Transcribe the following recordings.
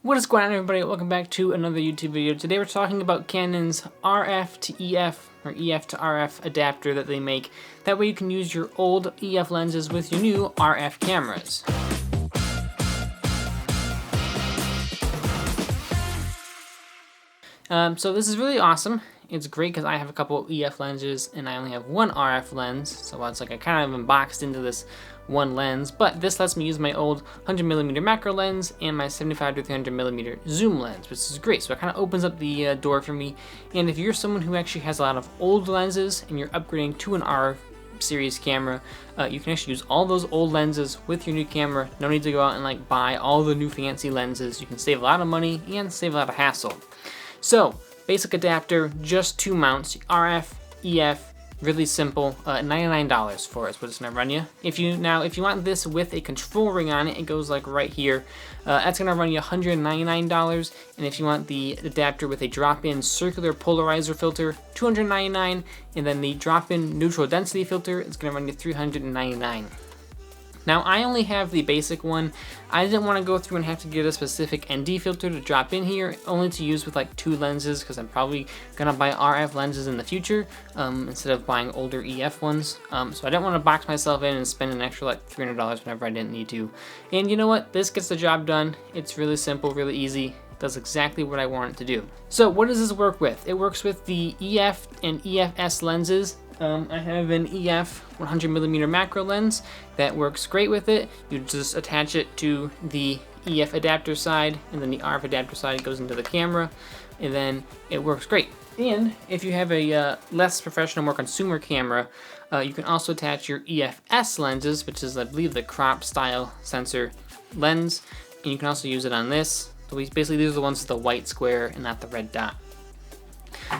What is going on, everybody? Welcome back to another YouTube video. Today we're talking about Canon's RF to EF or EF to RF adapter that they make. That way you can use your old EF lenses with your new RF cameras. So this is really awesome. It's great because I have a couple EF lenses and I only have one RF lens, so it's like I kind of am boxed into this one lens, but this lets me use my old 100mm macro lens and my 75 to 300mm zoom lens, which is great. So it kind of opens up the door for me. And if you're someone who actually has a lot of old lenses and you're upgrading to an RF series camera, you can actually use all those old lenses with your new camera. No need to go out and like buy all the new fancy lenses. You can save a lot of money and save a lot of hassle. So basic adapter, just two mounts, RF, EF, really simple. $99 for it is what it's gonna run you. If you want this with a control ring on it, it goes like right here. That's gonna run you $199. And if you want the adapter with a drop-in circular polarizer filter, $299. And then the drop-in neutral density filter is gonna run you $399. Now I only have the basic one. I didn't want to go through and have to get a specific ND filter to drop in here, only to use with like two lenses, because I'm probably gonna buy RF lenses in the future instead of buying older EF ones. So I didn't want to box myself in and spend an extra like $300 whenever I didn't need to. And you know what? This gets the job done. It's really simple, really easy. Does exactly what I want it to do. So what does this work with? It works with the EF and EFS lenses. I have an EF 100mm macro lens that works great with it. You just attach it to the EF adapter side, and then the RF adapter side goes into the camera, and then it works great. And if you have a less professional, more consumer camera, you can also attach your EFS lenses, which is, I believe, the crop style sensor lens, and you can also use it on this. So basically, these are the ones with the white square and not the red dot.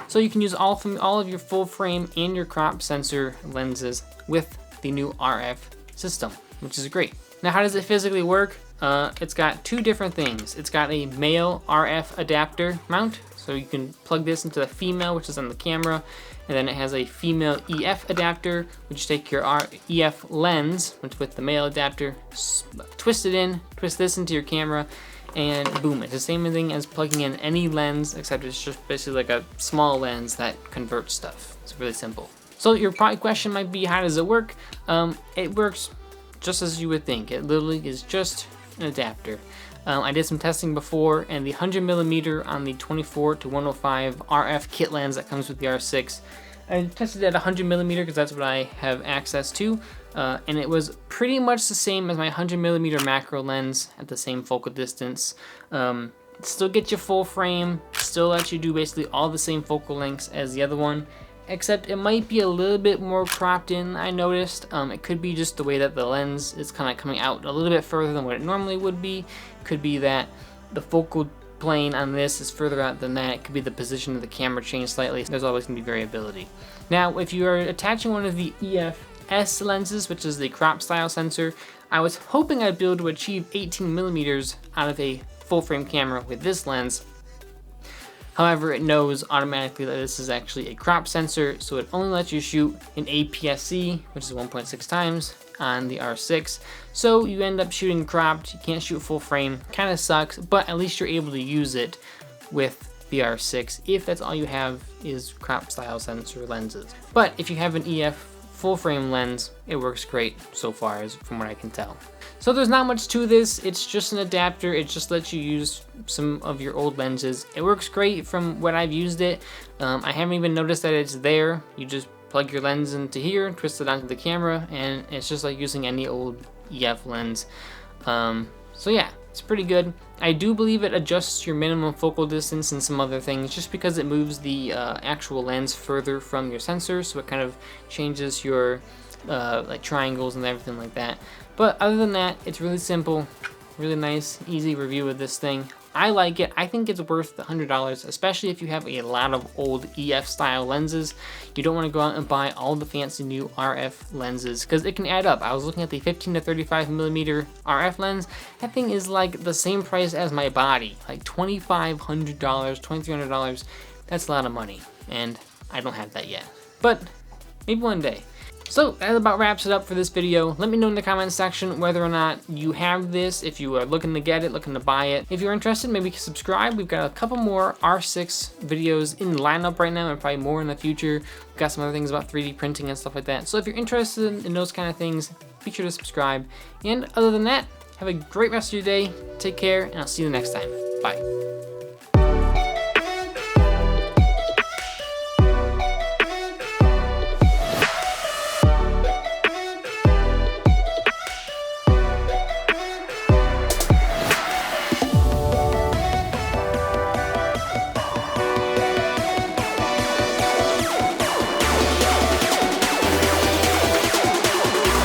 So you can use all of your full frame and your crop sensor lenses with the new RF system, which is great. Now, how does it physically work? It's got two different things. It's got a male RF adapter mount, so you can plug this into the female, which is on the camera, and then it has a female EF adapter, which you take your EF lens, which with the male adapter, twist this into your camera, and boom, it's the same thing as plugging in any lens, except it's just basically like a small lens that converts stuff. It's really simple. So your probably question might be, how does it work? It works just as you would think. It literally is just an adapter. I did some testing before, and the 100mm on the 24 to 105 RF kit lens that comes with the R6, I tested it at 100mm because that's what I have access to, and it was pretty much the same as my 100mm macro lens at the same focal distance. Still gets you full frame, still lets you do basically all the same focal lengths as the other one, except it might be a little bit more cropped in, I noticed. It could be just the way that the lens is kind of coming out a little bit further than what it normally would be. Could be that the focal plane on this is further out than that. It could be the position of the camera changed slightly. There's always going to be variability. Now, if you are attaching one of the EFS lenses, which is the crop style sensor, I was hoping I'd be able to achieve 18mm out of a full frame camera with this lens. However, it knows automatically that this is actually a crop sensor, so it only lets you shoot in APS-C, which is 1.6 times on the R6. So you end up shooting cropped, you can't shoot full frame, kind of sucks, but at least you're able to use it with the R6 if that's all you have is crop style sensor lenses. But if you have an EF full frame lens, it works great so far, from what I can tell. So there's not much to this. It's just an adapter. It just lets you use some of your old lenses. It works great from what I've used it. I haven't even noticed that it's there. You just plug your lens into here, twist it onto the camera, and it's just like using any old EF lens. So yeah, it's pretty good. I do believe it adjusts your minimum focal distance and some other things, just because it moves the actual lens further from your sensor, so it kind of changes your like triangles and everything like that. But other than that, it's really simple, really nice, easy review of this thing. I like it. I think it's worth the $100, especially if you have a lot of old EF style lenses. You don't want to go out and buy all the fancy new RF lenses, because it can add up. I was looking at the 15 to 35mm RF lens. That thing is like the same price as my body, like $2,500, $2,300. That's a lot of money, and I don't have that yet. But maybe one day. So that about wraps it up for this video. Let me know in the comments section whether or not you have this, if you are looking to get it, looking to buy it. If you're interested, maybe subscribe. We've got a couple more R6 videos in lineup right now and probably more in the future. We've got some other things about 3D printing and stuff like that. So if you're interested in those kind of things, be sure to subscribe. And other than that, have a great rest of your day. Take care, and I'll see you next time. Bye.